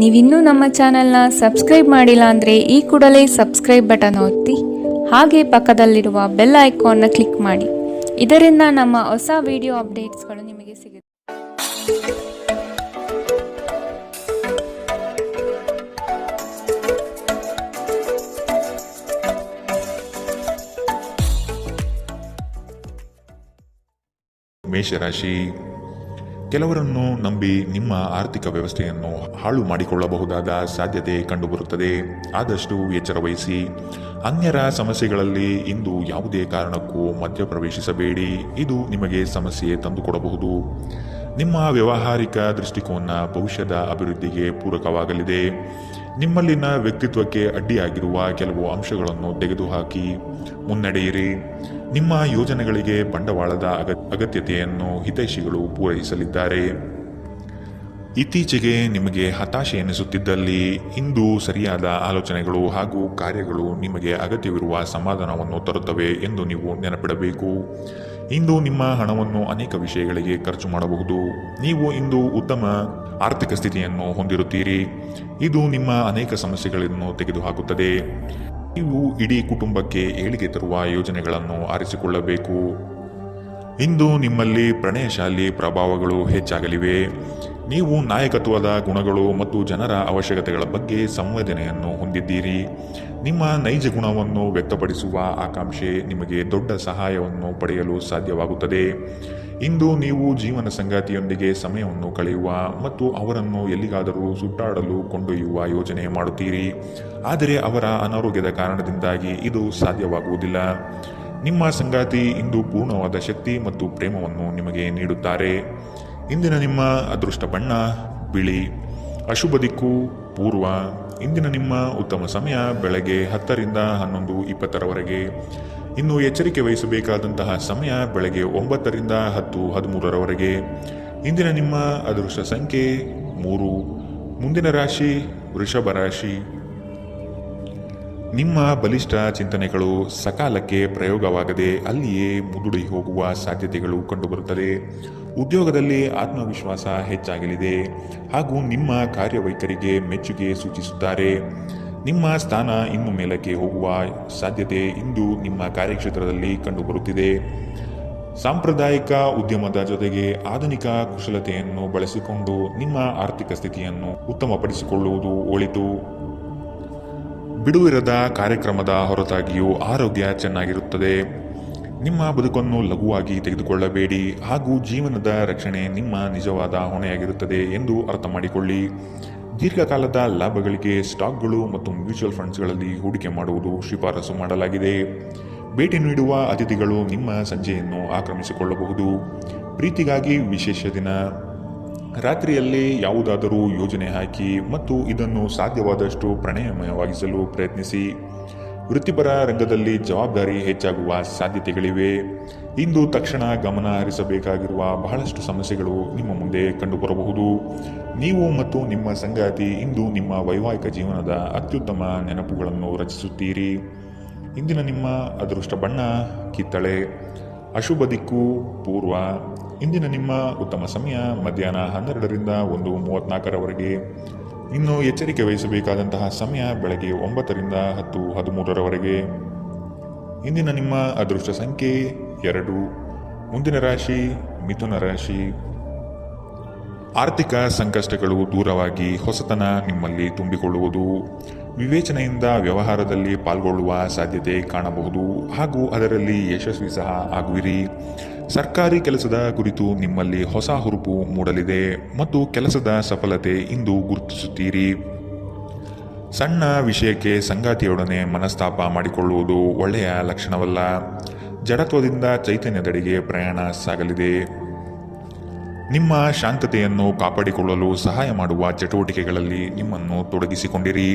ನೀವಿನ್ನೂ ನಮ್ಮ ಚಾನೆಲ್ನ ಸಬ್ಸ್ಕ್ರೈಬ್ ಮಾಡಿಲ್ಲ ಅಂದರೆ ಈ ಕೂಡಲೇ ಸಬ್ಸ್ಕ್ರೈಬ್ ಬಟನ್ ಒತ್ತಿ ಹಾಗೆ ಪಕ್ಕದಲ್ಲಿರುವ ಬೆಲ್ ಐಕಾನ್ನ ಕ್ಲಿಕ್ ಮಾಡಿ. ಇದರಿಂದ ನಮ್ಮ ಹೊಸ ವಿಡಿಯೋ ಅಪ್ಡೇಟ್ಸ್ಗಳು ನಿಮಗೆ ಸಿಗುತ್ತೆ. ಮೇಷರಾಶಿ, ಕೆಲವರನ್ನು ನಂಬಿ ನಿಮ್ಮ ಆರ್ಥಿಕ ವ್ಯವಸ್ಥೆಯನ್ನು ಹಾಳು ಮಾಡಿಕೊಳ್ಳಬಹುದಾದ ಸಾಧ್ಯತೆ ಕಂಡುಬರುತ್ತದೆ. ಆದಷ್ಟು ಎಚ್ಚರ ವಹಿಸಿ. ಅನ್ಯರ ಸಮಸ್ಯೆಗಳಲ್ಲಿ ಇಂದು ಯಾವುದೇ ಕಾರಣಕ್ಕೂ ಮಧ್ಯಪ್ರವೇಶಿಸಬೇಡಿ. ಇದು ನಿಮಗೆ ಸಮಸ್ಯೆ ತಂದುಕೊಡಬಹುದು. ನಿಮ್ಮ ವ್ಯಾವಹಾರಿಕ ದೃಷ್ಟಿಕೋನ ಭವಿಷ್ಯದ ಅಭಿವೃದ್ಧಿಗೆ ಪೂರಕವಾಗಲಿದೆ. ನಿಮ್ಮಲ್ಲಿನ ವ್ಯಕ್ತಿತ್ವಕ್ಕೆ ಅಡ್ಡಿಯಾಗಿರುವ ಕೆಲವು ಅಂಶಗಳನ್ನು ತೆಗೆದುಹಾಕಿ ಮುನ್ನಡೆಯಿರಿ. ನಿಮ್ಮ ಯೋಜನೆಗಳಿಗೆ ಬಂಡವಾಳದ ಅಗತ್ಯತೆಯನ್ನು ಹಿತೈಷಿಗಳು ಪೂರೈಸಲಿದ್ದಾರೆ. ಇತ್ತೀಚೆಗೆ ನಿಮಗೆ ಹತಾಶೆ ಎನಿಸುತ್ತಿದ್ದಲ್ಲಿ ಇಂದು ಸರಿಯಾದ ಆಲೋಚನೆಗಳು ಹಾಗೂ ಕಾರ್ಯಗಳು ನಿಮಗೆ ಅಗತ್ಯವಿರುವ ಸಮಾಧಾನವನ್ನು ತರುತ್ತವೆ ಎಂದು ನೀವು ನೆನಪಿಡಬೇಕು. ಇಂದು ನಿಮ್ಮ ಹಣವನ್ನು ಅನೇಕ ವಿಷಯಗಳಿಗೆ ಖರ್ಚು ಮಾಡಬಹುದು. ನೀವು ಇಂದು ಉತ್ತಮ ಆರ್ಥಿಕ ಸ್ಥಿತಿಯನ್ನು ಹೊಂದಿರುತ್ತೀರಿ. ಇದು ನಿಮ್ಮ ಅನೇಕ ಸಮಸ್ಯೆಗಳನ್ನು ತೆಗೆದುಹಾಕುತ್ತದೆ. ನೀವು ಇಡೀ ಕುಟುಂಬಕ್ಕೆ ಏಳಿಗೆ ತರುವ ಯೋಜನೆಗಳನ್ನು ಆರಿಸಿಕೊಳ್ಳಬೇಕು. ಇಂದು ನಿಮ್ಮಲ್ಲಿ ಪ್ರಣಯಶಾಲಿ ಪ್ರಭಾವಗಳು ಹೆಚ್ಚಾಗಲಿವೆ. ನೀವು ನಾಯಕತ್ವದ ಗುಣಗಳು ಮತ್ತು ಜನರ ಅವಶ್ಯಕತೆಗಳ ಬಗ್ಗೆ ಸಂವೇದನೆಯನ್ನು ಹೊಂದಿದ್ದೀರಿ. ನಿಮ್ಮ ನೈಜ ಗುಣವನ್ನು ವ್ಯಕ್ತಪಡಿಸುವ ಆಕಾಂಕ್ಷೆ ನಿಮಗೆ ದೊಡ್ಡ ಸಹಾಯವನ್ನು ಪಡೆಯಲು ಸಾಧ್ಯವಾಗುತ್ತದೆ. ಇಂದು ನೀವು ಜೀವನ ಸಂಗಾತಿಯೊಂದಿಗೆ ಸಮಯವನ್ನು ಕಳೆಯುವ ಮತ್ತು ಅವರನ್ನು ಎಲ್ಲಿಗಾದರೂ ಸುತ್ತಾಡಲು ಕೊಂಡೊಯ್ಯುವ ಯೋಜನೆ ಮಾಡುತ್ತೀರಿ. ಆದರೆ ಅವರ ಅನಾರೋಗ್ಯದ ಕಾರಣದಿಂದಾಗಿ ಇದು ಸಾಧ್ಯವಾಗುವುದಿಲ್ಲ. ನಿಮ್ಮ ಸಂಗಾತಿ ಇಂದು ಪೂರ್ಣವಾದ ಶಕ್ತಿ ಮತ್ತು ಪ್ರೇಮವನ್ನು ನಿಮಗೆ ನೀಡುತ್ತಾರೆ. ಇಂದಿನ ನಿಮ್ಮ ಅದೃಷ್ಟ ಬಣ್ಣ ಬಿಳಿ. ಅಶುಭ ದಿಕ್ಕು ಪೂರ್ವ. ಇಂದಿನ ನಿಮ್ಮ ಉತ್ತಮ ಸಮಯ ಬೆಳಗ್ಗೆ 10 ರಿಂದ 11:20 ಇನ್ನು ಎಚ್ಚರಿಕೆ ವಹಿಸಬೇಕಾದಂತಹ ಸಮಯ ಬೆಳಗ್ಗೆ 9 ರಿಂದ 10:13 ಇಂದಿನ ನಿಮ್ಮ ಅದೃಷ್ಟ ಸಂಖ್ಯೆ 3. ಮುಂದಿನ ರಾಶಿ ವೃಷಭ ರಾಶಿ. ನಿಮ್ಮ ಬಲಿಷ್ಠ ಚಿಂತನೆಗಳು ಸಕಾಲಕ್ಕೆ ಪ್ರಯೋಗವಾಗದೆ ಅಲ್ಲಿಯೇ ಮುದುಡಿ ಹೋಗುವ ಸಾಧ್ಯತೆಗಳು ಕಂಡುಬರುತ್ತದೆ. ಉದ್ಯೋಗದಲ್ಲಿ ಆತ್ಮವಿಶ್ವಾಸ ಹೆಚ್ಚಾಗಲಿದೆ ಹಾಗೂ ನಿಮ್ಮ ಕಾರ್ಯವೈಖರಿಗೆ ಮೆಚ್ಚುಗೆ ಸೂಚಿಸುತ್ತಾರೆ. ನಿಮ್ಮ ಸ್ಥಾನ ಇನ್ನು ಮೇಲಕ್ಕೆ ಹೋಗುವ ಸಾಧ್ಯತೆ ಇಂದು ನಿಮ್ಮ ಕಾರ್ಯಕ್ಷೇತ್ರದಲ್ಲಿ ಕಂಡುಬರುತ್ತಿದೆ. ಸಾಂಪ್ರದಾಯಿಕ ಉದ್ಯಮದ ಜೊತೆಗೆ ಆಧುನಿಕ ಕುಶಲತೆಯನ್ನು ಬಳಸಿಕೊಂಡು ನಿಮ್ಮ ಆರ್ಥಿಕ ಸ್ಥಿತಿಯನ್ನು ಉತ್ತಮಪಡಿಸಿಕೊಳ್ಳುವುದು ಒಳಿತು. ಬಿಡುವಿರದ ಕಾರ್ಯಕ್ರಮದ ಹೊರತಾಗಿಯೂ ಆರೋಗ್ಯ ಚೆನ್ನಾಗಿರುತ್ತದೆ. ನಿಮ್ಮ ಬದುಕನ್ನು ಲಘುವಾಗಿ ತೆಗೆದುಕೊಳ್ಳಬೇಡಿ ಹಾಗೂ ಜೀವನದ ರಕ್ಷಣೆ ನಿಮ್ಮ ನಿಜವಾದ ಹೊಣೆಯಾಗಿರುತ್ತದೆ ಎಂದು ಅರ್ಥ ಮಾಡಿಕೊಳ್ಳಿ. ದೀರ್ಘಕಾಲದ ಲಾಭಗಳಿಗೆ ಸ್ಟಾಕ್ಗಳು ಮತ್ತು ಮ್ಯೂಚುವಲ್ ಫಂಡ್ಸ್ಗಳಲ್ಲಿ ಹೂಡಿಕೆ ಮಾಡುವುದು ಶಿಫಾರಸು ಮಾಡಲಾಗಿದೆ. ಭೇಟಿ ನೀಡುವ ಅತಿಥಿಗಳು ನಿಮ್ಮ ಸಂಜೆಯನ್ನು ಆಕ್ರಮಿಸಿಕೊಳ್ಳಬಹುದು. ಪ್ರೀತಿಗಾಗಿ ವಿಶೇಷ ದಿನ. ರಾತ್ರಿಯಲ್ಲಿ ಯಾವುದಾದರೂ ಯೋಜನೆ ಹಾಕಿ ಮತ್ತು ಇದನ್ನು ಸಾಧ್ಯವಾದಷ್ಟು ಪ್ರಣಯಮಯವಾಗಿಸಲು ಪ್ರಯತ್ನಿಸಿ. ವೃತ್ತಿಪರ ರಂಗದಲ್ಲಿ ಜವಾಬ್ದಾರಿ ಹೆಚ್ಚಾಗುವ ಸಾಧ್ಯತೆಗಳಿವೆ. ಇಂದು ತಕ್ಷಣ ಗಮನ ಹರಿಸಬೇಕಾಗಿರುವ ಬಹಳಷ್ಟು ಸಮಸ್ಯೆಗಳು ನಿಮ್ಮ ಮುಂದೆ ಕಂಡುಬರಬಹುದು. ನೀವು ಮತ್ತು ನಿಮ್ಮ ಸಂಗಾತಿ ಇಂದು ನಿಮ್ಮ ವೈವಾಹಿಕ ಜೀವನದ ಅತ್ಯುತ್ತಮ ನೆನಪುಗಳನ್ನು ರಚಿಸುತ್ತೀರಿ. ಇಂದಿನ ನಿಮ್ಮ ಅದೃಷ್ಟ ಬಣ್ಣ ಕಿತ್ತಳೆ. ಅಶುಭ ದಿಕ್ಕು ಪೂರ್ವ. ಇಂದಿನ ನಿಮ್ಮ ಉತ್ತಮ ಸಮಯ ಮಧ್ಯಾಹ್ನ 12 ರಿಂದ 1:34 ಇನ್ನು ಎಚ್ಚರಿಕೆ ವಹಿಸಬೇಕಾದಂತಹ ಸಮಯ ಬೆಳಗ್ಗೆ 9 ರಿಂದ 10:13 ಇಂದಿನ ನಿಮ್ಮ ಅದೃಷ್ಟ ಸಂಖ್ಯೆ 2. ಮುಂದಿನ ರಾಶಿ ಮಿಥುನ ರಾಶಿ. ಆರ್ಥಿಕ ಸಂಕಷ್ಟಗಳು ದೂರವಾಗಿ ಹೊಸತನ ನಿಮ್ಮಲ್ಲಿ ತುಂಬಿಕೊಳ್ಳುವುದು. ವಿವೇಚನೆಯಿಂದ ವ್ಯವಹಾರದಲ್ಲಿ ಪಾಲ್ಗೊಳ್ಳುವ ಸಾಧ್ಯತೆ ಕಾಣಬಹುದು ಹಾಗೂ ಅದರಲ್ಲಿ ಯಶಸ್ವಿ ಸಹ ಆಗುವಿರಿ. ಸರ್ಕಾರಿ ಕೆಲಸದ ಕುರಿತು ನಿಮ್ಮಲ್ಲಿ ಹೊಸ ಹುರುಪು ಮೂಡಲಿದೆ ಮತ್ತು ಕೆಲಸದ ಸಫಲತೆ ಇಂದು ಗುರುತಿಸುತ್ತೀರಿ. ಸಣ್ಣ ವಿಷಯಕ್ಕೆ ಸಂಗಾತಿಯೊಡನೆ ಮನಸ್ತಾಪ ಮಾಡಿಕೊಳ್ಳುವುದು ಒಳ್ಳೆಯ ಲಕ್ಷಣವಲ್ಲ. ಜಡತ್ವದಿಂದ ಚೈತನ್ಯದೆಡೆಗೆ ಪ್ರಯಾಣ ಸಾಗಲಿದೆ. ನಿಮ್ಮ ಶಾಂತತೆಯನ್ನು ಕಾಪಾಡಿಕೊಳ್ಳಲು ಸಹಾಯ ಮಾಡುವ ಚಟುವಟಿಕೆಗಳಲ್ಲಿ ನಿಮ್ಮನ್ನು ತೊಡಗಿಸಿಕೊಂಡಿರಿ.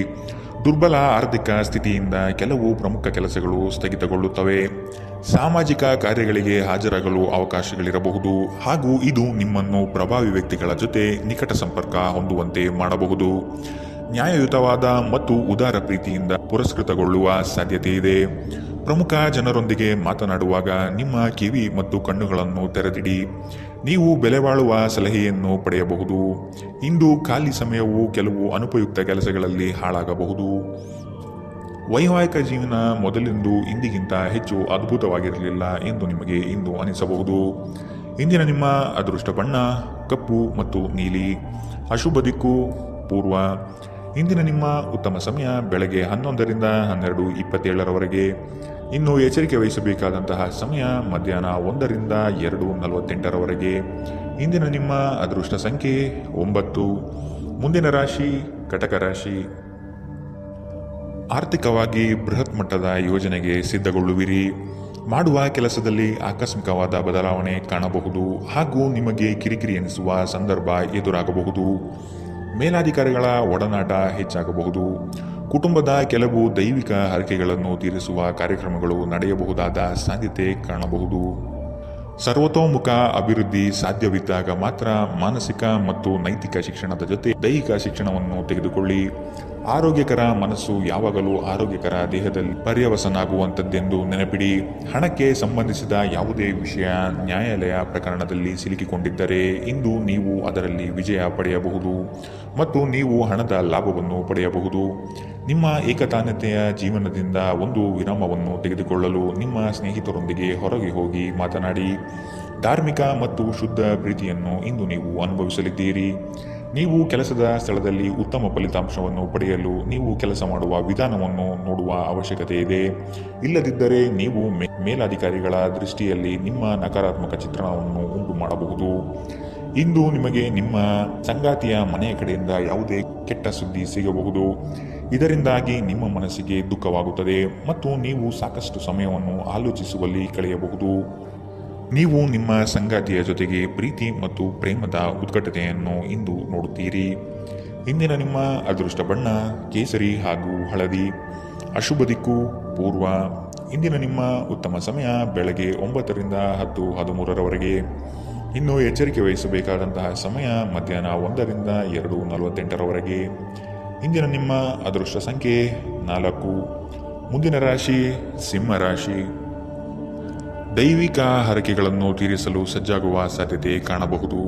ದುರ್ಬಲ ಆರ್ಥಿಕ ಸ್ಥಿತಿಯಿಂದ ಕೆಲವು ಪ್ರಮುಖ ಕೆಲಸಗಳು ಸ್ಥಗಿತಗೊಳ್ಳುತ್ತವೆ. ಸಾಮಾಜಿಕ ಕಾರ್ಯಗಳಿಗೆ ಹಾಜರಾಗಲು ಅವಕಾಶಗಳಿರಬಹುದು ಹಾಗೂ ಇದು ನಿಮ್ಮನ್ನು ಪ್ರಭಾವಿ ವ್ಯಕ್ತಿಗಳ ಜೊತೆ ನಿಕಟ ಸಂಪರ್ಕ ಹೊಂದುವಂತೆ ಮಾಡಬಹುದು. ನ್ಯಾಯಯುತವಾದ ಮತ್ತು ಉದಾರ ಪ್ರೀತಿಯಿಂದ ಪುರಸ್ಕೃತಗೊಳ್ಳುವ ಸಾಧ್ಯತೆ ಇದೆ. ಪ್ರಮುಖ ಜನರೊಂದಿಗೆ ಮಾತನಾಡುವಾಗ ನಿಮ್ಮ ಕಿವಿ ಮತ್ತು ಕಣ್ಣುಗಳನ್ನು ತೆರೆದಿಡಿ. ನೀವು ಬೆಲೆ ಬಾಳುವ ಸಲಹೆಯನ್ನು ಪಡೆಯಬಹುದು. ಇಂದು ಖಾಲಿ ಸಮಯವು ಕೆಲವು ಅನುಪಯುಕ್ತ ಕೆಲಸಗಳಲ್ಲಿ ಹಾಳಾಗಬಹುದು. ವೈವಾಹಿಕ ಜೀವನ ಮೊದಲಿಂದು ಇಂದಿಗಿಂತ ಹೆಚ್ಚು ಅದ್ಭುತವಾಗಿರಲಿಲ್ಲ ಎಂದು ನಿಮಗೆ ಇಂದು ಅನಿಸಬಹುದು. ಇಂದಿನ ನಿಮ್ಮ ಅದೃಷ್ಟ ಬಣ್ಣ ಕಪ್ಪು ಮತ್ತು ನೀಲಿ. ಅಶುಭ ದಿಕ್ಕು ಪೂರ್ವ. ಇಂದಿನ ನಿಮ್ಮ ಉತ್ತಮ ಸಮಯ ಬೆಳಗ್ಗೆ 11ರಿಂದ 12:27 ಇನ್ನು ಎಚ್ಚರಿಕೆ ವಹಿಸಬೇಕಾದಂತಹ ಸಮಯ ಮಧ್ಯಾಹ್ನ 1ರಿಂದ 2:48 ಇಂದಿನ ನಿಮ್ಮ ಅದೃಷ್ಟ ಸಂಖ್ಯೆ 9. ಮುಂದಿನ ರಾಶಿ ಕಟಕ ರಾಶಿ. ಆರ್ಥಿಕವಾಗಿ ಬೃಹತ್ ಮಟ್ಟದ ಯೋಜನೆಗೆ ಸಿದ್ಧಗೊಳ್ಳುವಿರಿ. ಮಾಡುವ ಕೆಲಸದಲ್ಲಿ ಆಕಸ್ಮಿಕವಾದ ಬದಲಾವಣೆ ಕಾಣಬಹುದು ಹಾಗೂ ನಿಮಗೆ ಕಿರಿಕಿರಿ ಎನಿಸುವ ಸಂದರ್ಭ ಎದುರಾಗಬಹುದು. ಮೇಲಾಧಿಕಾರಿಗಳ ಒಡನಾಟ ಹೆಚ್ಚಾಗಬಹುದು. ಕುಟುಂಬದ ಕೆಲವು ದೈವಿಕ ಹರಕೆಗಳನ್ನು ತೀರಿಸುವ ಕಾರ್ಯಕ್ರಮಗಳು ನಡೆಯಬಹುದಾದ ಸಾಧ್ಯತೆ ಕಾಣಬಹುದು. ಸರ್ವತೋಮುಖ ಅಭಿವೃದ್ಧಿ ಸಾಧ್ಯವಿದ್ದಾಗ ಮಾತ್ರ ಮಾನಸಿಕ ಮತ್ತು ನೈತಿಕ ಶಿಕ್ಷಣದ ಜೊತೆ ದೈಹಿಕ ಶಿಕ್ಷಣವನ್ನು ತೆಗೆದುಕೊಳ್ಳಿ. ಆರೋಗ್ಯಕರ ಮನಸ್ಸು ಯಾವಾಗಲೂ ಆರೋಗ್ಯಕರ ದೇಹದಲ್ಲಿ ಪರ್ಯವಸನಾಗುವಂಥದ್ದೆಂದು ನೆನಪಿಡಿ. ಹಣಕ್ಕೆ ಸಂಬಂಧಿಸಿದ ಯಾವುದೇ ವಿಷಯ ನ್ಯಾಯಾಲಯ ಪ್ರಕರಣದಲ್ಲಿ ಸಿಲುಕಿಕೊಂಡಿದ್ದರೆ ಇಂದು ನೀವು ಅದರಲ್ಲಿ ವಿಜಯ ಪಡೆಯಬಹುದು ಮತ್ತು ನೀವು ಹಣದ ಲಾಭವನ್ನು ಪಡೆಯಬಹುದು. ನಿಮ್ಮ ಏಕತಾನತೆಯ ಜೀವನದಿಂದ ಒಂದು ವಿರಾಮವನ್ನು ತೆಗೆದುಕೊಳ್ಳಲು ನಿಮ್ಮ ಸ್ನೇಹಿತರೊಂದಿಗೆ ಹೊರಗೆ ಹೋಗಿ ಮಾತನಾಡಿ. ಧಾರ್ಮಿಕ ಮತ್ತು ಶುದ್ಧ ಪ್ರೀತಿಯನ್ನು ಇಂದು ನೀವು ಅನುಭವಿಸಲಿದ್ದೀರಿ. ನೀವು ಕೆಲಸದ ಸ್ಥಳದಲ್ಲಿ ಉತ್ತಮ ಫಲಿತಾಂಶವನ್ನು ಪಡೆಯಲು ನೀವು ಕೆಲಸ ಮಾಡುವ ವಿಧಾನವನ್ನು ನೋಡುವ ಅವಶ್ಯಕತೆ ಇದೆ. ಇಲ್ಲದಿದ್ದರೆ ನೀವು ಮೇಲಾಧಿಕಾರಿಗಳ ದೃಷ್ಟಿಯಲ್ಲಿ ನಿಮ್ಮ ನಕಾರಾತ್ಮಕ ಚಿತ್ರಣವನ್ನು ಉಂಟು ಮಾಡಬಹುದು. ಇಂದು ನಿಮಗೆ ನಿಮ್ಮ ಸಂಗಾತಿಯ ಮನೆಯ ಕಡೆಯಿಂದ ಯಾವುದೇ ಕೆಟ್ಟ ಸುದ್ದಿ ಸಿಗಬಹುದು. ಇದರಿಂದಾಗಿ ನಿಮ್ಮ ಮನಸ್ಸಿಗೆ ದುಃಖವಾಗುತ್ತದೆ ಮತ್ತು ನೀವು ಸಾಕಷ್ಟು ಸಮಯವನ್ನು ಆಲೋಚಿಸುವಲ್ಲಿ ಕಳೆಯಬಹುದು. ನೀವು ನಿಮ್ಮ ಸಂಗಾತಿಯ ಜೊತೆಗೆ ಪ್ರೀತಿ ಮತ್ತು ಪ್ರೇಮದ ಉತ್ಕಟತೆಯನ್ನು ಇಂದು ನೋಡುತ್ತೀರಿ. ಇಂದಿನ ನಿಮ್ಮ ಅದೃಷ್ಟ ಬಣ್ಣ ಕೇಸರಿ ಹಾಗೂ ಹಳದಿ. ಅಶುಭ ದಿಕ್ಕು ಪೂರ್ವ. ಇಂದಿನ ನಿಮ್ಮ ಉತ್ತಮ ಸಮಯ ಬೆಳಗ್ಗೆ 9ರಿಂದ 10:13 ಇನ್ನು ಎಚ್ಚರಿಕೆ ವಹಿಸಬೇಕಾದಂತಹ ಸಮಯ ಮಧ್ಯಾಹ್ನ 1ರಿಂದ 2:48 ಇಂದಿನ ನಿಮ್ಮ ಅದೃಷ್ಟ ಸಂಖ್ಯೆ 4. ಮುಂದಿನ ರಾಶಿ ಸಿಂಹ ರಾಶಿ. ದೈವಿಕ ಹರಕೆಗಳನ್ನು ತೀರಿಸಲು ಸಜ್ಜಾಗುವ ಸಾಧ್ಯತೆ ಕಾಣಬಹುದು.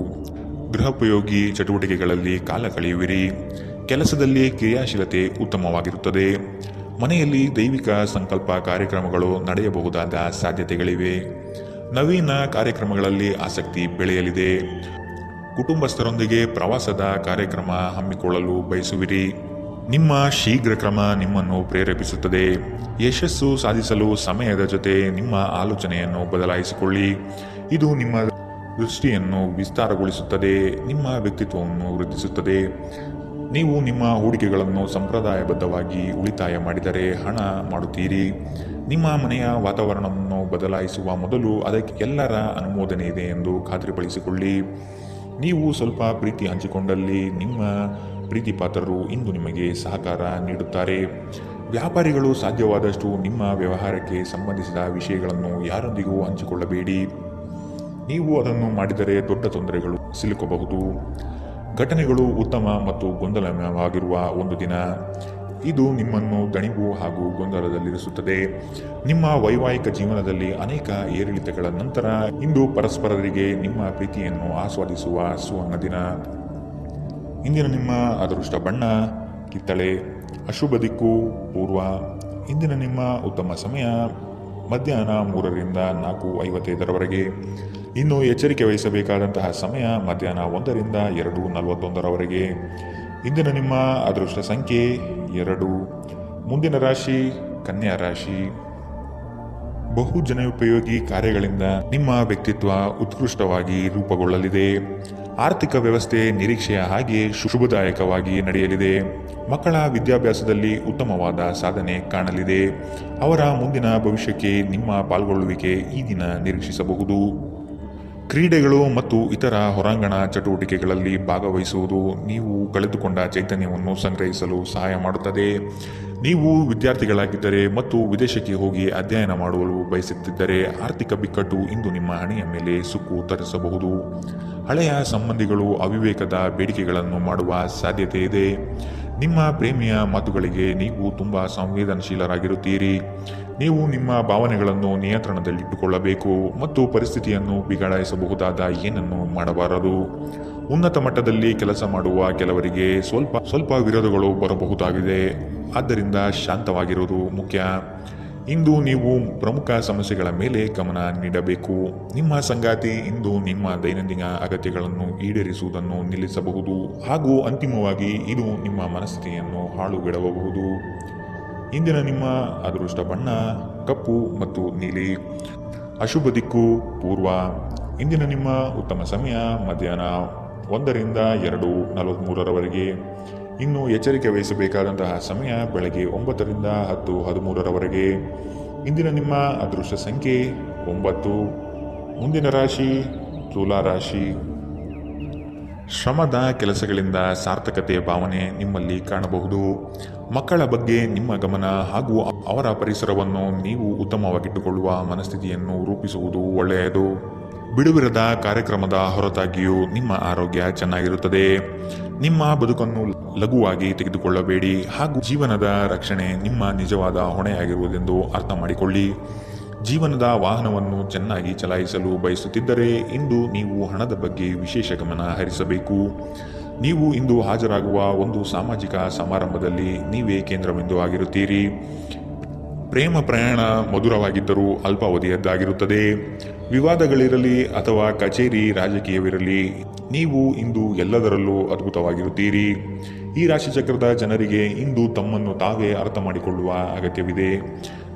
ಗೃಹೋಪಯೋಗಿ ಚಟುವಟಿಕೆಗಳಲ್ಲಿ ಕಾಲ ಕಳೆಯುವಿರಿ. ಕೆಲಸದಲ್ಲಿ ಕ್ರಿಯಾಶೀಲತೆ ಉತ್ತಮವಾಗಿರುತ್ತದೆ. ಮನೆಯಲ್ಲಿ ದೈವಿಕ ಸಂಕಲ್ಪ ಕಾರ್ಯಕ್ರಮಗಳು ನಡೆಯಬಹುದಾದ ಸಾಧ್ಯತೆಗಳಿವೆ. ನವೀನ ಕಾರ್ಯಕ್ರಮಗಳಲ್ಲಿ ಆಸಕ್ತಿ ಬೆಳೆಯಲಿದೆ. ಕುಟುಂಬಸ್ಥರೊಂದಿಗೆ ಪ್ರವಾಸದ ಕಾರ್ಯಕ್ರಮ ಹಮ್ಮಿಕೊಳ್ಳಲು ಬಯಸುವಿರಿ. ನಿಮ್ಮ ಶೀಘ್ರ ಕ್ರಮ ನಿಮ್ಮನ್ನು ಪ್ರೇರೇಪಿಸುತ್ತದೆ. ಯಶಸ್ಸು ಸಾಧಿಸಲು ಸಮಯದ ಜೊತೆ ನಿಮ್ಮ ಆಲೋಚನೆಯನ್ನು ಬದಲಾಯಿಸಿಕೊಳ್ಳಿ. ಇದು ನಿಮ್ಮ ದೃಷ್ಟಿಯನ್ನು ವಿಸ್ತಾರಗೊಳಿಸುತ್ತದೆ, ನಿಮ್ಮ ವ್ಯಕ್ತಿತ್ವವನ್ನು ವೃದ್ಧಿಸುತ್ತದೆ. ನೀವು ನಿಮ್ಮ ಹೂಡಿಕೆಗಳನ್ನು ಸಂಪ್ರದಾಯಬದ್ಧವಾಗಿ ಉಳಿತಾಯ ಮಾಡಿದರೆ ಹಣ ಮಾಡುತ್ತೀರಿ. ನಿಮ್ಮ ಮನೆಯ ವಾತಾವರಣವನ್ನು ಬದಲಾಯಿಸುವ ಮೊದಲು ಅದಕ್ಕೆ ಎಲ್ಲರ ಅನುಮೋದನೆ ಇದೆ ಎಂದು ಖಾತ್ರಿಪಡಿಸಿಕೊಳ್ಳಿ. ನೀವು ಸ್ವಲ್ಪ ಪ್ರೀತಿ ಹಂಚಿಕೊಂಡಲ್ಲಿ ನಿಮ್ಮ ಪ್ರೀತಿಪಾತ್ರರು ಇಂದು ನಿಮಗೆ ಸಹಕಾರ ನೀಡುತ್ತಾರೆ. ವ್ಯಾಪಾರಿಗಳು ಸಾಧ್ಯವಾದಷ್ಟು ನಿಮ್ಮ ವ್ಯವಹಾರಕ್ಕೆ ಸಂಬಂಧಿಸಿದ ವಿಷಯಗಳನ್ನು ಯಾರೊಂದಿಗೂ ಹಂಚಿಕೊಳ್ಳಬೇಡಿ. ನೀವು ಅದನ್ನು ಮಾಡಿದರೆ ದೊಡ್ಡ ತೊಂದರೆಗಳು ಸಿಲುಕಬಹುದು. ಘಟನೆಗಳು ಉತ್ತಮ ಮತ್ತು ಗೊಂದಲಮಯವಾಗಿರುವ ಒಂದು ದಿನ. ಇದು ನಿಮ್ಮನ್ನು ದಣಿವು ಹಾಗೂ ಗೊಂದಲದಲ್ಲಿರಿಸುತ್ತದೆ. ನಿಮ್ಮ ವೈವಾಹಿಕ ಜೀವನದಲ್ಲಿ ಅನೇಕ ಏರಿಳಿತಗಳ ನಂತರ ಇಂದು ಪರಸ್ಪರರಿಗೆ ನಿಮ್ಮ ಪ್ರೀತಿಯನ್ನು ಆಸ್ವಾದಿಸುವ ಸುವರ್ಣ ದಿನ. ಇಂದಿನ ನಿಮ್ಮ ಅದೃಷ್ಟ ಬಣ್ಣ ಕಿತ್ತಳೆ. ಅಶುಭ ದಿಕ್ಕು ಪೂರ್ವ. ಇಂದಿನ ನಿಮ್ಮ ಉತ್ತಮ ಸಮಯ ಮಧ್ಯಾಹ್ನ 3ರಿಂದ 4:55 ಇನ್ನು ಎಚ್ಚರಿಕೆ ವಹಿಸಬೇಕಾದಂತಹ ಸಮಯ ಮಧ್ಯಾಹ್ನ 1ರಿಂದ 2:41 ಇಂದಿನ ನಿಮ್ಮ ಅದೃಷ್ಟ ಸಂಖ್ಯೆ 2. ಮುಂದಿನ ರಾಶಿ ಕನ್ಯಾ ರಾಶಿ. ಬಹು ಜನೋಪಯೋಗಿ ಕಾರ್ಯಗಳಿಂದ ನಿಮ್ಮ ವ್ಯಕ್ತಿತ್ವ ಉತ್ಕೃಷ್ಟವಾಗಿ ರೂಪುಗೊಳ್ಳಲಿದೆ. ಆರ್ಥಿಕ ವ್ಯವಸ್ಥೆ ನಿರೀಕ್ಷೆಯ ಹಾಗೆ ಶುಭದಾಯಕವಾಗಿ ನಡೆಯಲಿದೆ. ಮಕ್ಕಳ ವಿದ್ಯಾಭ್ಯಾಸದಲ್ಲಿ ಉತ್ತಮವಾದ ಸಾಧನೆ ಕಾಣಲಿದೆ. ಅವರ ಮುಂದಿನ ಭವಿಷ್ಯಕ್ಕೆ ನಿಮ್ಮ ಪಾಲ್ಗೊಳ್ಳುವಿಕೆ ಈ ದಿನ ನಿರೀಕ್ಷಿಸಬಹುದು. ಕ್ರೀಡೆಗಳು ಮತ್ತು ಇತರ ಹೊರಾಂಗಣ ಚಟುವಟಿಕೆಗಳಲ್ಲಿ ಭಾಗವಹಿಸುವುದು ನೀವು ಕಳೆದುಕೊಂಡ ಚೈತನ್ಯವನ್ನು ಸಂಗ್ರಹಿಸಲು ಸಹಾಯ ಮಾಡುತ್ತದೆ. ನೀವು ವಿದ್ಯಾರ್ಥಿಗಳಾಗಿದ್ದರೆ ಮತ್ತು ವಿದೇಶಕ್ಕೆ ಹೋಗಿ ಅಧ್ಯಯನ ಮಾಡಲು ಬಯಸುತ್ತಿದ್ದರೆ ಆರ್ಥಿಕ ಬಿಕ್ಕಟ್ಟು ಇಂದು ನಿಮ್ಮ ಹಣೆಯ ಮೇಲೆ ಸುಕ್ಕು ತರಿಸಬಹುದು. ಹಳೆಯ ಸಂಬಂಧಿಗಳು ಅವಿವೇಕದ ಬೇಡಿಕೆಗಳನ್ನು ಮಾಡುವ ಸಾಧ್ಯತೆ ಇದೆ. ನಿಮ್ಮ ಪ್ರೇಮಿಯ ಮಾತುಗಳಿಗೆ ನೀವು ತುಂಬ ಸಂವೇದನಶೀಲರಾಗಿರುತ್ತೀರಿ. ನೀವು ನಿಮ್ಮ ಭಾವನೆಗಳನ್ನು ನಿಯಂತ್ರಣದಲ್ಲಿಟ್ಟುಕೊಳ್ಳಬೇಕು ಮತ್ತು ಪರಿಸ್ಥಿತಿಯನ್ನು ಬಿಗಡಾಯಿಸಬಹುದಾದ ಏನನ್ನು ಮಾಡಬಾರದು. ಉನ್ನತ ಮಟ್ಟದಲ್ಲಿ ಕೆಲಸ ಮಾಡುವ ಕೆಲವರಿಗೆ ಸ್ವಲ್ಪ ವಿರೋಧಗಳು ಬರಬಹುದಾಗಿದೆ. ಆದ್ದರಿಂದ ಶಾಂತವಾಗಿರುವುದು ಮುಖ್ಯ. ಇಂದು ನೀವು ಪ್ರಮುಖ ಸಮಸ್ಯೆಗಳ ಮೇಲೆ ಗಮನ ನೀಡಬೇಕು. ನಿಮ್ಮ ಸಂಗಾತಿ ಇಂದು ನಿಮ್ಮ ದೈನಂದಿನ ಅಗತ್ಯಗಳನ್ನು ಈಡೇರಿಸುವುದನ್ನು ನಿಲ್ಲಿಸಬಹುದು ಹಾಗೂ ಅಂತಿಮವಾಗಿ ಇದು ನಿಮ್ಮ ಮನಸ್ಥಿತಿಯನ್ನು ಹಾಳುಗೆಡವಬಹುದು. ಇಂದಿನ ನಿಮ್ಮ ಅದೃಷ್ಟ ಬಣ್ಣ ಕಪ್ಪು ಮತ್ತು ನೀಲಿ. ಅಶುಭ ದಿಕ್ಕು ಪೂರ್ವ. ಇಂದಿನ ನಿಮ್ಮ ಉತ್ತಮ ಸಮಯ ಮಧ್ಯಾಹ್ನ 1 ರಿಂದ 2:43 ಇನ್ನು ಎಚ್ಚರಿಕೆ ವಹಿಸಬೇಕಾದಂತಹ ಸಮಯ ಬೆಳಗ್ಗೆ 9 ರಿಂದ 10:13 ಇಂದಿನ ನಿಮ್ಮ ಅದೃಷ್ಟ ಸಂಖ್ಯೆ 9. ಮುಂದಿನ ರಾಶಿ ತುಲಾ ರಾಶಿ. ಶ್ರಮದ ಕೆಲಸಗಳಿಂದ ಸಾರ್ಥಕತೆಯ ಭಾವನೆ ನಿಮ್ಮಲ್ಲಿ ಕಾಣಬಹುದು. ಮಕ್ಕಳ ಬಗ್ಗೆ ನಿಮ್ಮ ಗಮನ ಹಾಗೂ ಅವರ ಪರಿಸರವನ್ನು ನೀವು ಉತ್ತಮವಾಗಿಟ್ಟುಕೊಳ್ಳುವ ಮನಸ್ಥಿತಿಯನ್ನು ರೂಪಿಸುವುದು ಒಳ್ಳೆಯದು. ಬಿಡುವಿರದ ಕಾರ್ಯಕ್ರಮದ ಹೊರತಾಗಿಯೂ ನಿಮ್ಮ ಆರೋಗ್ಯ ಚೆನ್ನಾಗಿರುತ್ತದೆ. ನಿಮ್ಮ ಬದುಕನ್ನು ಲಘುವಾಗಿ ತೆಗೆದುಕೊಳ್ಳಬೇಡಿ ಹಾಗೂ ಜೀವನದ ರಕ್ಷಣೆ ನಿಮ್ಮ ನಿಜವಾದ ಹೊಣೆಯಾಗಿರುವುದೆಂದು ಅರ್ಥ ಮಾಡಿಕೊಳ್ಳಿ. ಜೀವನದ ವಾಹನವನ್ನು ಚೆನ್ನಾಗಿ ಚಲಾಯಿಸಲು ಬಯಸುತ್ತಿದ್ದರೆ ಇಂದು ನೀವು ಹಣದ ಬಗ್ಗೆ ವಿಶೇಷ ಗಮನ ಹರಿಸಬೇಕು. ನೀವು ಇಂದು ಹಾಜರಾಗುವ ಒಂದು ಸಾಮಾಜಿಕ ಸಮಾರಂಭದಲ್ಲಿ ನೀವೇ ಕೇಂದ್ರಬಿಂದು ಆಗಿರುತ್ತೀರಿ. ಪ್ರೇಮ ಪ್ರಯಾಣ ಮಧುರವಾಗಿದ್ದರೂ ಅಲ್ಪಾವಧಿಯದ್ದಾಗಿರುತ್ತದೆ. ವಿವಾದಗಳಿರಲಿ ಅಥವಾ ಕಚೇರಿ ರಾಜಕೀಯವಿರಲಿ, ನೀವು ಇಂದು ಎಲ್ಲದರಲ್ಲೂ ಅದ್ಭುತವಾಗಿರುತ್ತೀರಿ. ಈ ರಾಶಿಚಕ್ರದ ಜನರಿಗೆ ಇಂದು ತಮ್ಮನ್ನು ತಾವೇ ಅರ್ಥ ಮಾಡಿಕೊಳ್ಳುವ ಅಗತ್ಯವಿದೆ.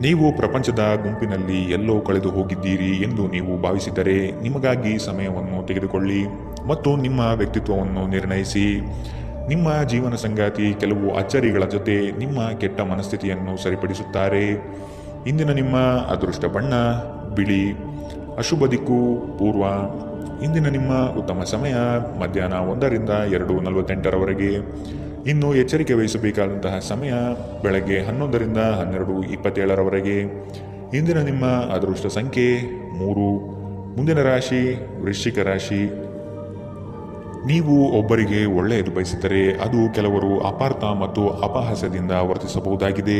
ನೀವು ಪ್ರಪಂಚದ ಗುಂಪಿನಲ್ಲಿ ಎಲ್ಲೋ ಕಳೆದು ಹೋಗಿದ್ದೀರಿ ಎಂದು ನೀವು ಭಾವಿಸಿದರೆ ನಿಮಗಾಗಿ ಸಮಯವನ್ನು ತೆಗೆದುಕೊಳ್ಳಿ ಮತ್ತು ನಿಮ್ಮ ವ್ಯಕ್ತಿತ್ವವನ್ನು ನಿರ್ಣಯಿಸಿ. ನಿಮ್ಮ ಜೀವನ ಸಂಗಾತಿ ಕೆಲವು ಅಚ್ಚರಿಗಳ ಜೊತೆ ನಿಮ್ಮ ಕೆಟ್ಟ ಮನಸ್ಥಿತಿಯನ್ನು ಸರಿಪಡಿಸುತ್ತಾರೆ. ಇಂದಿನ ನಿಮ್ಮ ಅದೃಷ್ಟ ಬಣ್ಣ ಬಿಳಿ. ಅಶುಭ ದಿಕ್ಕು ಪೂರ್ವ. ಇಂದಿನ ನಿಮ್ಮ ಉತ್ತಮ ಸಮಯ ಮಧ್ಯಾಹ್ನ 1 ರಿಂದ 2:48 ಇನ್ನು ಎಚ್ಚರಿಕೆ ವಹಿಸಬೇಕಾದಂತಹ ಸಮಯ ಬೆಳಗ್ಗೆ 11 ರಿಂದ 12:27 ಇಂದಿನ ನಿಮ್ಮ ಅದೃಷ್ಟ ಸಂಖ್ಯೆ 3. ಮುಂದಿನ ರಾಶಿ ವೃಶ್ಚಿಕ ರಾಶಿ. ನೀವು ಒಬ್ಬರಿಗೆ ಒಳ್ಳೆಯದು ಬಯಸಿದರೆ ಅದು ಕೆಲವರು ಅಪಾರ್ಥ ಮತ್ತು ಅಪಹಾಸ್ಯದಿಂದ ವರ್ತಿಸಬಹುದಾಗಿದೆ.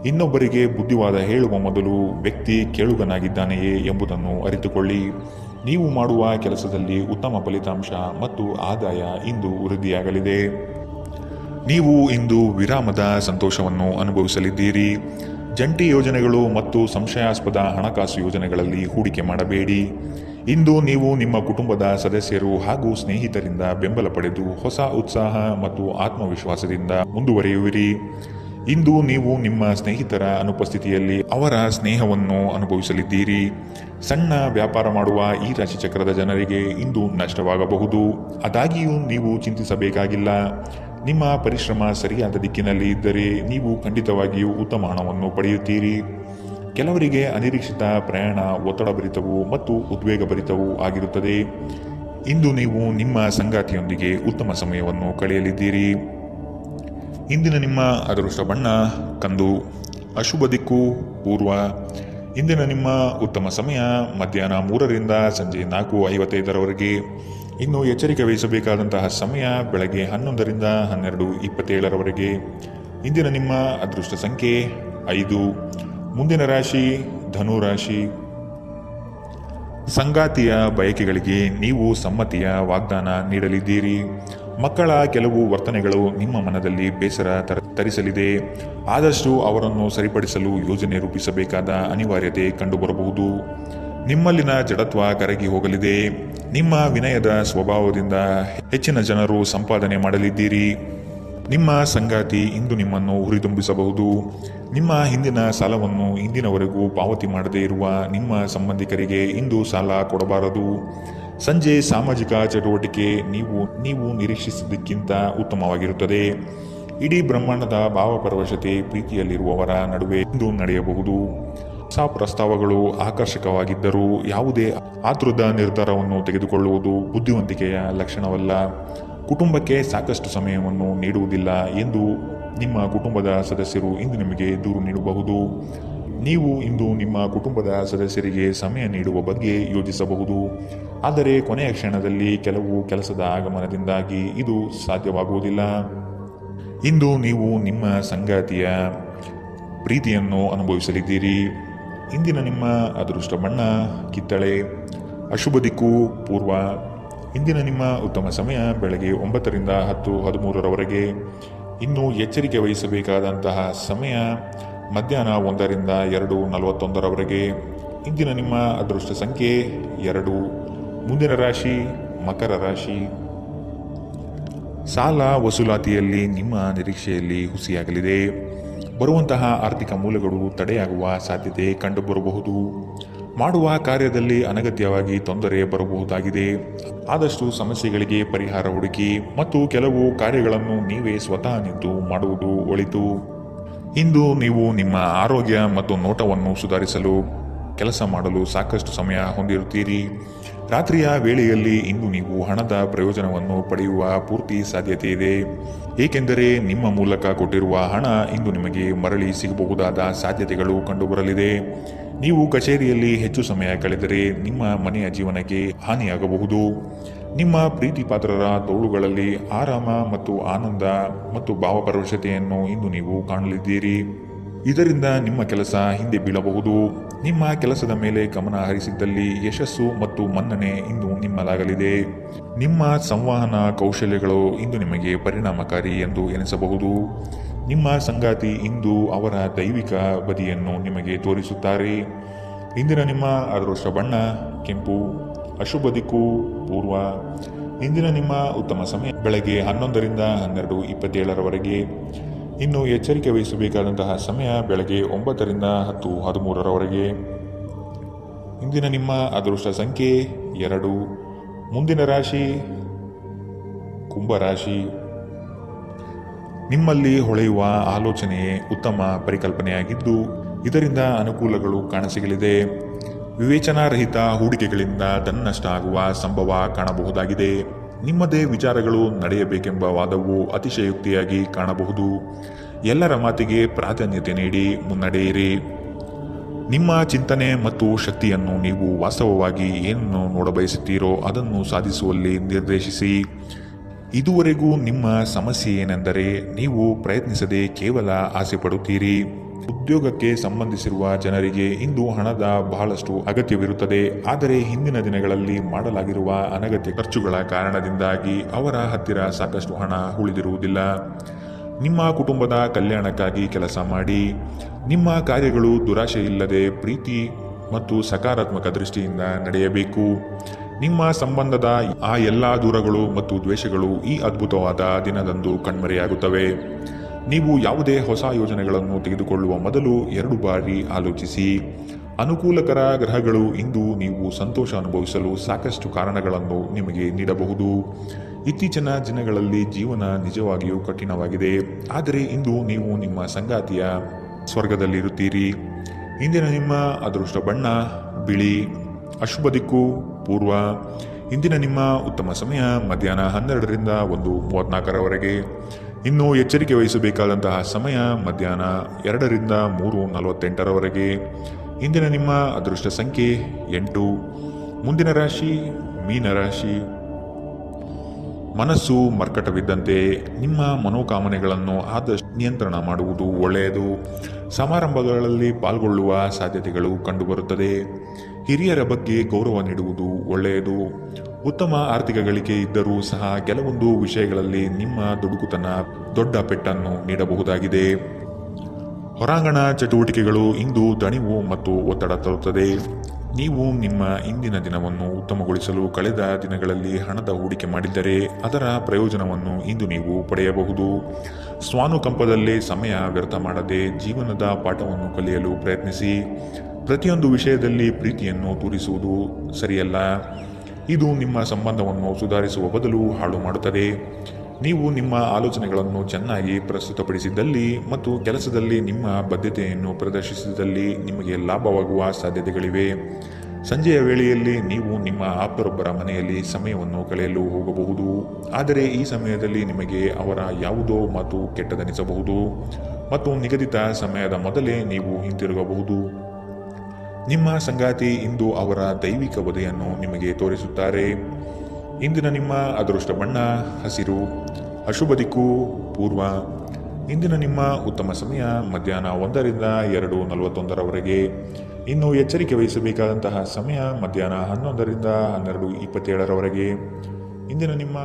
ಇನ್ನೊಬ್ಬರಿಗೆ ಬುದ್ಧಿವಾದ ಹೇಳುವ ಮೊದಲು ವ್ಯಕ್ತಿ ಕೇಳುಗನಾಗಿದ್ದಾನೆಯೇ ಎಂಬುದನ್ನು ಅರಿತುಕೊಳ್ಳಿ. ನೀವು ಮಾಡುವ ಕೆಲಸದಲ್ಲಿ ಉತ್ತಮ ಫಲಿತಾಂಶ ಮತ್ತು ಆದಾಯ ಇಂದು ವೃದ್ಧಿಯಾಗಲಿದೆ. ನೀವು ಇಂದು ವಿರಾಮದ ಸಂತೋಷವನ್ನು ಅನುಭವಿಸಲಿದ್ದೀರಿ. ಜಂಟಿ ಯೋಜನೆಗಳು ಮತ್ತು ಸಂಶಯಾಸ್ಪದ ಹಣಕಾಸು ಯೋಜನೆಗಳಲ್ಲಿ ಹೂಡಿಕೆ ಮಾಡಬೇಡಿ. ಇಂದು ನೀವು ನಿಮ್ಮ ಕುಟುಂಬದ ಸದಸ್ಯರು ಹಾಗೂ ಸ್ನೇಹಿತರಿಂದ ಬೆಂಬಲ ಪಡೆದು ಹೊಸ ಉತ್ಸಾಹ ಮತ್ತು ಆತ್ಮವಿಶ್ವಾಸದಿಂದ ಮುಂದುವರಿಯುವಿರಿ. ಇಂದು ನೀವು ನಿಮ್ಮ ಸ್ನೇಹಿತರ ಅನುಪಸ್ಥಿತಿಯಲ್ಲಿ ಅವರ ಸ್ನೇಹವನ್ನು ಅನುಭವಿಸಲಿದ್ದೀರಿ. ಸಣ್ಣ ವ್ಯಾಪಾರ ಮಾಡುವ ಈ ರಾಶಿಚಕ್ರದ ಜನರಿಗೆ ಇಂದು ನಷ್ಟವಾಗಬಹುದು. ಆದಾಗಿಯೂ ನೀವು ಚಿಂತಿಸಬೇಕಾಗಿಲ್ಲ. ನಿಮ್ಮ ಪರಿಶ್ರಮ ಸರಿಯಾದ ದಿಕ್ಕಿನಲ್ಲಿ ಇದ್ದರೆ ನೀವು ಖಂಡಿತವಾಗಿಯೂ ಉತ್ತಮ ಹಣವನ್ನು ಪಡೆಯುತ್ತೀರಿ. ಕೆಲವರಿಗೆ ಅನಿರೀಕ್ಷಿತ ಪ್ರಯಾಣ ಒತ್ತಡಭರಿತವೂ ಮತ್ತು ಉದ್ವೇಗಭರಿತವೂ ಆಗಿರುತ್ತದೆ. ಇಂದು ನೀವು ನಿಮ್ಮ ಸಂಗಾತಿಯೊಂದಿಗೆ ಉತ್ತಮ ಸಮಯವನ್ನು ಕಳೆಯಲಿದ್ದೀರಿ. ಇಂದಿನ ನಿಮ್ಮ ಅದೃಷ್ಟ ಬಣ್ಣ ಕಂದು. ಅಶುಭ ದಿಕ್ಕು ಪೂರ್ವ. ಇಂದಿನ ನಿಮ್ಮ ಉತ್ತಮ ಸಮಯ ಮಧ್ಯಾಹ್ನ 3 ರಿಂದ ಸಂಜೆ 4:55 ಇನ್ನು ಎಚ್ಚರಿಕೆ ವಹಿಸಬೇಕಾದಂತಹ ಸಮಯ ಬೆಳಗ್ಗೆ 11 ರಿಂದ 12:27 ಇಂದಿನ ನಿಮ್ಮ ಅದೃಷ್ಟ ಸಂಖ್ಯೆ 5. ಮುಂದಿನ ರಾಶಿ ಧನು ರಾಶಿ. ಸಂಗಾತಿಯ ಬಯಕೆಗಳಿಗೆ ನೀವು ಸಮ್ಮತಿಯ ವಾಗ್ದಾನ ನೀಡಲಿದ್ದೀರಿ. ಮಕ್ಕಳ ಕೆಲವು ವರ್ತನೆಗಳು ನಿಮ್ಮ ಮನದಲ್ಲಿ ಬೇಸರ ತರಿಸಲಿದೆ. ಆದಷ್ಟು ಅವರನ್ನು ಸರಿಪಡಿಸಲು ಯೋಜನೆ ರೂಪಿಸಬೇಕಾದ ಅನಿವಾರ್ಯತೆ ಕಂಡುಬರಬಹುದು. ನಿಮ್ಮಲ್ಲಿನ ಜಡತ್ವ ಕರಗಿ ಹೋಗಲಿದೆ. ನಿಮ್ಮ ವಿನಯದ ಸ್ವಭಾವದಿಂದ ಹೆಚ್ಚಿನ ಜನರು ಸಂಪಾದನೆ ಮಾಡಲಿದ್ದೀರಿ. ನಿಮ್ಮ ಸಂಗಾತಿ ಇಂದು ನಿಮ್ಮನ್ನು ಹುರಿದುಂಬಿಸಬಹುದು. ನಿಮ್ಮ ಹಿಂದಿನ ಸಾಲವನ್ನು ಇಂದಿನವರೆಗೂ ಪಾವತಿ ಮಾಡದೇ ಇರುವ ನಿಮ್ಮ ಸಂಬಂಧಿಕರಿಗೆ ಇಂದು ಸಾಲ ಕೊಡಬಾರದು. ಸಂಜೆ ಸಾಮಾಜಿಕ ಚಟುವಟಿಕೆ ನೀವು ನಿರೀಕ್ಷಿಸಿದ್ದಕ್ಕಿಂತ ಉತ್ತಮವಾಗಿರುತ್ತದೆ. ಇಡೀ ಬ್ರಹ್ಮಾಂಡದ ಭಾವಪರವಶತೆ ಪ್ರೀತಿಯಲ್ಲಿರುವವರ ನಡುವೆ ಇಂದು ನಡೆಯಬಹುದು. ಹೊಸ ಪ್ರಸ್ತಾವಗಳು ಆಕರ್ಷಕವಾಗಿದ್ದರೂ ಯಾವುದೇ ಆತುರದ ನಿರ್ಧಾರವನ್ನು ತೆಗೆದುಕೊಳ್ಳುವುದು ಬುದ್ಧಿವಂತಿಕೆಯ ಲಕ್ಷಣವಲ್ಲ. ಕುಟುಂಬಕ್ಕೆ ಸಾಕಷ್ಟು ಸಮಯವನ್ನು ನೀಡುವುದಿಲ್ಲ ಎಂದು ನಿಮ್ಮ ಕುಟುಂಬದ ಸದಸ್ಯರು ಇಂದು ನಿಮಗೆ ದೂರು ನೀಡಬಹುದು. ನೀವು ಇಂದು ನಿಮ್ಮ ಕುಟುಂಬದ ಸದಸ್ಯರಿಗೆ ಸಮಯ ನೀಡುವ ಬಗ್ಗೆ ಯೋಚಿಸಬಹುದು. ಆದರೆ ಕೊನೆಯ ಕ್ಷಣದಲ್ಲಿ ಕೆಲವು ಕೆಲಸದ ಆಗಮನದಿಂದಾಗಿ ಇದು ಸಾಧ್ಯವಾಗುವುದಿಲ್ಲ. ಇಂದು ನೀವು ನಿಮ್ಮ ಸಂಗಾತಿಯ ಪ್ರೀತಿಯನ್ನು ಅನುಭವಿಸಲಿದ್ದೀರಿ. ಇಂದಿನ ನಿಮ್ಮ ಅದೃಷ್ಟ ಬಣ್ಣ ಕಿತ್ತಳೆ. ಅಶುಭ ದಿಕ್ಕು ಪೂರ್ವ. ಇಂದಿನ ನಿಮ್ಮ ಉತ್ತಮ ಸಮಯ ಬೆಳಗ್ಗೆ 9ರಿಂದ 10:13ರವರೆಗೆ. ಇನ್ನು ಎಚ್ಚರಿಕೆ ವಹಿಸಬೇಕಾದಂತಹ ಸಮಯ ಮಧ್ಯಾಹ್ನ 1ರಿಂದ 2:41ರವರೆಗೆ. ಇಂದಿನ ನಿಮ್ಮ ಅದೃಷ್ಟ ಸಂಖ್ಯೆ 2. ಮುಂದಿನ ರಾಶಿ ಮಕರ ರಾಶಿ. ಸಾಲ ವಸೂಲಾತಿಯಲ್ಲಿ ನಿಮ್ಮ ನಿರೀಕ್ಷೆಯಲ್ಲಿ ಹುಸಿಯಾಗಲಿದೆ. ಬರುವಂತಹ ಆರ್ಥಿಕ ಮೂಲಗಳು ತಡೆಯಾಗುವ ಸಾಧ್ಯತೆ ಕಂಡುಬರಬಹುದು. ಮಾಡುವ ಕಾರ್ಯದಲ್ಲಿ ಅನಗತ್ಯವಾಗಿ ತೊಂದರೆ ಬರಬಹುದಾಗಿದೆ. ಆದಷ್ಟು ಸಮಸ್ಯೆಗಳಿಗೆ ಪರಿಹಾರ ಹುಡುಕಿ ಮತ್ತು ಕೆಲವು ಕಾರ್ಯಗಳನ್ನು ನೀವೇ ಸ್ವತಃ ನಿಂತು ಮಾಡುವುದು ಒಳಿತು. ಇಂದು ನೀವು ನಿಮ್ಮ ಆರೋಗ್ಯ ಮತ್ತು ನೋಟವನ್ನು ಸುಧಾರಿಸಲು ಕೆಲಸ ಮಾಡಲು ಸಾಕಷ್ಟು ಸಮಯ ಹೊಂದಿರುತ್ತೀರಿ. ರಾತ್ರಿಯ ವೇಳೆಯಲ್ಲಿ ಇಂದು ನೀವು ಹಣದ ಪ್ರಯೋಜನವನ್ನು ಪಡೆಯುವ ಪೂರ್ತಿ ಸಾಧ್ಯತೆ ಇದೆ. ಏಕೆಂದರೆ ನಿಮ್ಮ ಮೂಲಕ ಕೊಟ್ಟಿರುವ ಹಣ ಇಂದು ನಿಮಗೆ ಮರಳಿ ಸಿಗಬಹುದಾದ ಸಾಧ್ಯತೆಗಳು ಕಂಡುಬರಲಿದೆ. ನೀವು ಕಚೇರಿಯಲ್ಲಿ ಹೆಚ್ಚು ಸಮಯ ಕಳೆದರೆ ನಿಮ್ಮ ಮನೆಯ ಜೀವನಕ್ಕೆ ಹಾನಿಯಾಗಬಹುದು. ನಿಮ್ಮ ಪ್ರೀತಿ ಪಾತ್ರರ ತೋಳುಗಳಲ್ಲಿ ಆರಾಮ ಮತ್ತು ಆನಂದ ಮತ್ತು ಭಾವಪರವಶತೆಯನ್ನು ಇಂದು ನೀವು ಕಾಣಲಿದ್ದೀರಿ. ಇದರಿಂದ ನಿಮ್ಮ ಕೆಲಸ ಹಿಂದೆ ಬೀಳಬಹುದು. ನಿಮ್ಮ ಕೆಲಸದ ಮೇಲೆ ಗಮನ ಹರಿಸಿದ್ದಲ್ಲಿ ಯಶಸ್ಸು ಮತ್ತು ಮನ್ನಣೆ ಇಂದು ನಿಮ್ಮದಾಗಲಿದೆ. ನಿಮ್ಮ ಸಂವಹನ ಕೌಶಲ್ಯಗಳು ಇಂದು ನಿಮಗೆ ಪರಿಣಾಮಕಾರಿ ಎಂದು ಎನಿಸಬಹುದು. ನಿಮ್ಮ ಸಂಗಾತಿ ಇಂದು ಅವರ ದೈವಿಕ ಬದಿಯನ್ನು ನಿಮಗೆ ತೋರಿಸುತ್ತಾರೆ. ಇಂದಿನ ನಿಮ್ಮ ಅದೃಷ್ಟ ಬಣ್ಣ ಕೆಂಪು. ಅಶುಭ ದಿಕ್ಕು ಪೂರ್ವ. ಇಂದಿನ ನಿಮ್ಮ ಉತ್ತಮ ಸಮಯ ಬೆಳಗ್ಗೆ 11ರಿಂದ 12:27ರವರೆಗೆ. ಇನ್ನು ಎಚ್ಚರಿಕೆ ವಹಿಸಬೇಕಾದಂತಹ ಸಮಯ ಬೆಳಗ್ಗೆ 9ರಿಂದ 10:13ರವರೆಗೆ. ಇಂದಿನ ನಿಮ್ಮ ಅದೃಷ್ಟ ಸಂಖ್ಯೆ 2. ಮುಂದಿನ ರಾಶಿ ಕುಂಭರಾಶಿ. ನಿಮ್ಮಲ್ಲಿ ಹೊಳೆಯುವ ಆಲೋಚನೆಯೇ ಉತ್ತಮ ಪರಿಕಲ್ಪನೆಯಾಗಿದ್ದು ಇದರಿಂದ ಅನುಕೂಲಗಳು ಕಾಣಸಿಗಲಿದೆ. ವಿವೇಚನಾರಹಿತ ಹೂಡಿಕೆಗಳಿಂದ ಧನನಷ್ಟ ಆಗುವ ಸಂಭವ ಕಾಣಬಹುದಾಗಿದೆ. ನಿಮ್ಮದೇ ವಿಚಾರಗಳು ನಡೆಯಬೇಕೆಂಬ ವಾದವು ಅತಿಶಯೋಕ್ತಿಯಾಗಿ ಕಾಣಬಹುದು. ಎಲ್ಲರ ಮಾತಿಗೆ ಪ್ರಾಧಾನ್ಯತೆ ನೀಡಿ ಮುನ್ನಡೆಯಿರಿ. ನಿಮ್ಮ ಚಿಂತನೆ ಮತ್ತು ಶಕ್ತಿಯನ್ನು ನೀವು ವಾಸ್ತವವಾಗಿ ಏನನ್ನು ನೋಡಬಯಸುತ್ತೀರೋ ಅದನ್ನು ಸಾಧಿಸುವಲ್ಲಿ ನಿರ್ದೇಶಿಸಿ. ಇದುವರೆಗೂ ನಿಮ್ಮ ಸಮಸ್ಯೆ ಏನೆಂದರೆ ನೀವು ಪ್ರಯತ್ನಿಸದೆ ಕೇವಲ ಆಸೆ ಪಡುತ್ತೀರಿ. ಉದ್ಯೋಗಕ್ಕೆ ಸಂಬಂಧಿಸಿರುವ ಜನರಿಗೆ ಇಂದು ಹಣದ ಬಹಳಷ್ಟು ಅಗತ್ಯವಿರುತ್ತದೆ. ಆದರೆ ಹಿಂದಿನ ದಿನಗಳಲ್ಲಿ ಮಾಡಲಾಗಿರುವ ಅನಗತ್ಯ ಖರ್ಚುಗಳ ಕಾರಣದಿಂದಾಗಿ ಅವರ ಹತ್ತಿರ ಸಾಕಷ್ಟು ಹಣ ಉಳಿದಿರುವುದಿಲ್ಲ. ನಿಮ್ಮ ಕುಟುಂಬದ ಕಲ್ಯಾಣಕ್ಕಾಗಿ ಕೆಲಸ ಮಾಡಿ. ನಿಮ್ಮ ಕಾರ್ಯಗಳು ದುರಾಶೆ ಇಲ್ಲದೆ ಪ್ರೀತಿ ಮತ್ತು ಸಕಾರಾತ್ಮಕ ದೃಷ್ಟಿಯಿಂದ ನಡೆಯಬೇಕು. ನಿಮ್ಮ ಸಂಬಂಧದ ಆ ಎಲ್ಲ ದೂರಗಳು ಮತ್ತು ದ್ವೇಷಗಳು ಈ ಅದ್ಭುತವಾದ ದಿನದಂದು ಕಣ್ಮರೆಯಾಗುತ್ತವೆ. ನೀವು ಯಾವುದೇ ಹೊಸ ಯೋಜನೆಗಳನ್ನು ತೆಗೆದುಕೊಳ್ಳುವ ಮೊದಲು 2 ಬಾರಿ ಆಲೋಚಿಸಿ. ಅನುಕೂಲಕರ ಗ್ರಹಗಳು ಇಂದು ನೀವು ಸಂತೋಷ ಅನುಭವಿಸಲು ಸಾಕಷ್ಟು ಕಾರಣಗಳನ್ನು ನಿಮಗೆ ನೀಡಬಹುದು. ಇತ್ತೀಚಿನ ದಿನಗಳಲ್ಲಿ ಜೀವನ ನಿಜವಾಗಿಯೂ ಕಠಿಣವಾಗಿದೆ. ಆದರೆ ಇಂದು ನೀವು ನಿಮ್ಮ ಸಂಗಾತಿಯ ಸ್ವರ್ಗದಲ್ಲಿರುತ್ತೀರಿ. ಇಂದಿನ ನಿಮ್ಮ ಅದೃಷ್ಟ ಬಣ್ಣ ಬಿಳಿ. ಅಶುಭ ದಿಕ್ಕು ಪೂರ್ವ. ಇಂದಿನ ನಿಮ್ಮ ಉತ್ತಮ ಸಮಯ ಮಧ್ಯಾಹ್ನ 12ರಿಂದ 1:34ರವರೆಗೆ. ಇನ್ನು ಎಚ್ಚರಿಕೆ ವಹಿಸಬೇಕಾದಂತಹ ಸಮಯ ಮಧ್ಯಾಹ್ನ 2ರಿಂದ 3:48ರವರೆಗೆ. ಇಂದಿನ ನಿಮ್ಮ ಅದೃಷ್ಟ ಸಂಖ್ಯೆ 8. ಮುಂದಿನ ರಾಶಿ ಮೀನರಾಶಿ. ಮನಸ್ಸು ಮರ್ಕಟವಿದ್ದಂತೆ ನಿಮ್ಮ ಮನೋಕಾಮನೆಗಳನ್ನು ಆದಷ್ಟು ನಿಯಂತ್ರಣ ಮಾಡುವುದು ಒಳ್ಳೆಯದು. ಸಮಾರಂಭಗಳಲ್ಲಿ ಪಾಲ್ಗೊಳ್ಳುವ ಸಾಧ್ಯತೆಗಳು ಕಂಡುಬರುತ್ತದೆ. ಹಿರಿಯರ ಬಗ್ಗೆ ಗೌರವ ನೀಡುವುದು ಒಳ್ಳೆಯದು. ಉತ್ತಮ ಆರ್ಥಿಕ ಗಳಿಕೆ ಇದ್ದರೂ ಸಹ ಕೆಲವೊಂದು ವಿಷಯಗಳಲ್ಲಿ ನಿಮ್ಮ ದುಡುಕುತನ ದೊಡ್ಡ ಪೆಟ್ಟನ್ನು ನೀಡಬಹುದಾಗಿದೆ. ಹೊರಾಂಗಣ ಚಟುವಟಿಕೆಗಳು ಇಂದು ದಣಿವು ಮತ್ತು ಒತ್ತಡ ತರುತ್ತದೆ. ನೀವು ನಿಮ್ಮ ಇಂದಿನ ದಿನವನ್ನು ಉತ್ತಮಗೊಳಿಸಲು ಕಳೆದ ದಿನಗಳಲ್ಲಿ ಹಣದ ಹೂಡಿಕೆ ಮಾಡಿದ್ದರೆ ಅದರ ಪ್ರಯೋಜನವನ್ನು ಇಂದು ನೀವು ಪಡೆಯಬಹುದು. ಸ್ವಾನುಕಂಪದಲ್ಲೇ ಸಮಯ ವ್ಯರ್ಥ ಮಾಡದೆ ಜೀವನದ ಪಾಠವನ್ನು ಕಲಿಯಲು ಪ್ರಯತ್ನಿಸಿ. ಪ್ರತಿಯೊಂದು ವಿಷಯದಲ್ಲಿ ಪ್ರೀತಿಯನ್ನು ತೋರಿಸುವುದು ಸರಿಯಲ್ಲ. ಇದು ನಿಮ್ಮ ಸಂಬಂಧವನ್ನು ಸುಧಾರಿಸುವ ಬದಲು ಹಾಳು ಮಾಡುತ್ತದೆ. ನೀವು ನಿಮ್ಮ ಆಲೋಚನೆಗಳನ್ನು ಚೆನ್ನಾಗಿ ಪ್ರಸ್ತುತಪಡಿಸಿದ್ದಲ್ಲಿ ಮತ್ತು ಕೆಲಸದಲ್ಲಿ ನಿಮ್ಮ ಬದ್ಧತೆಯನ್ನು ಪ್ರದರ್ಶಿಸಿದಲ್ಲಿ ನಿಮಗೆ ಲಾಭವಾಗುವ ಸಾಧ್ಯತೆಗಳಿವೆ. ಸಂಜೆಯ ವೇಳೆಯಲ್ಲಿ ನೀವು ನಿಮ್ಮ ಆಪ್ತರೊಬ್ಬರ ಮನೆಯಲ್ಲಿ ಸಮಯವನ್ನು ಕಳೆಯಲು ಹೋಗಬಹುದು. ಆದರೆ ಈ ಸಮಯದಲ್ಲಿ ನಿಮಗೆ ಅವರ ಯಾವುದೋ ಮಾತು ಕೆಟ್ಟದನಿಸಬಹುದು ಮತ್ತು ನಿಗದಿತ ಸಮಯದ ಮೊದಲೇ ನೀವು ಹಿಂತಿರುಗಬಹುದು. ನಿಮ್ಮ ಸಂಗಾತಿ ಇಂದು ಅವರ ದೈವಿಕ ವಧೆಯನ್ನು ನಿಮಗೆ ತೋರಿಸುತ್ತಾರೆ. ಇಂದಿನ ನಿಮ್ಮ ಅದೃಷ್ಟ ಬಣ್ಣ ಹಸಿರು. ಅಶುಭ ದಿಕ್ಕು ಪೂರ್ವ. ಇಂದಿನ ನಿಮ್ಮ ಉತ್ತಮ ಸಮಯ ಮಧ್ಯಾಹ್ನ 1ರಿಂದ 2:41ರವರೆಗೆ. ಇನ್ನು ಎಚ್ಚರಿಕೆ ವಹಿಸಬೇಕಾದಂತಹ ಸಮಯ ಮಧ್ಯಾಹ್ನ 11ರಿಂದ 12:27ರವರೆಗೆ. ಇಂದಿನ ನಿಮ್ಮ